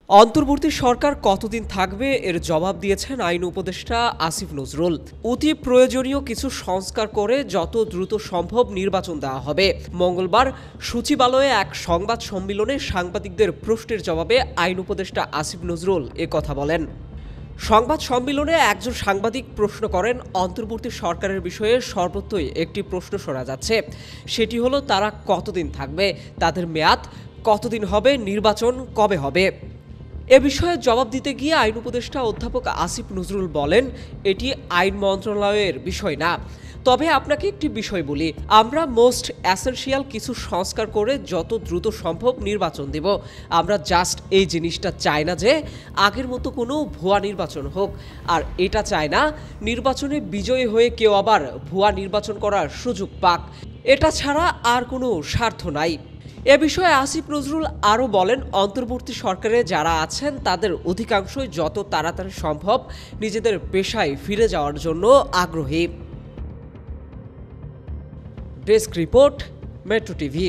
অন্তর্বর্তী সরকার কতদিন থাকবে এর জবাব দিয়েছেন আইন উপদেষ্টা আসিফ নজরুল। অতি প্রয়োজনীয় কিছু সংস্কার করে যত দ্রুত সম্ভব নির্বাচন দেওয়া হবে। মঙ্গলবার সচিবালয়ে এক সংবাদ সম্মেলনে সাংবাদিকদের প্রশ্নের জবাবে আইন উপদেষ্টা আসিফ নজরুল কথা বলেন। সংবাদ সম্মেলনে একজন সাংবাদিক প্রশ্ন করেন, অন্তর্বর্তী সরকারের বিষয়ে সর্বত্রই একটি প্রশ্ন শোনা যাচ্ছে, সেটি হলো তারা কতদিন থাকবে, তাদের মেয়াদ কতদিন হবে, নির্বাচন কবে হবে। এ বিষয়ে জবাব দিতে গিয়ে আইন উপদেষ্টা অধ্যাপক আসিফ নজরুল বলেন, এটি আইন মন্ত্রণালয়ের বিষয় না। তবে আপনাকে একটি বিষয় বলি, আমরা মোস্ট এসেনশিয়াল কিছু সংস্কার করে যত দ্রুত সম্ভব নির্বাচন দেব। আমরা জাস্ট এই জিনিসটা চাই না যে আগের মতো কোনো ভুয়া নির্বাচন হোক, আর এটা চাই না নির্বাচনে বিজয়ী হয়ে কেউ আবার ভুয়া নির্বাচন করার সুযোগ পাক। এটা ছাড়া আর কোনো স্বার্থ নাই। এ বিষয়ে আসিফ নজরুল আরও বলেন, অন্তর্বর্তী সরকারে যারা আছেন তাদের অধিকাংশই যত তাড়াতাড়ি সম্ভব নিজেদের পেশায় ফিরে যাওয়ার জন্য আগ্রহী। Desk report, metro TV.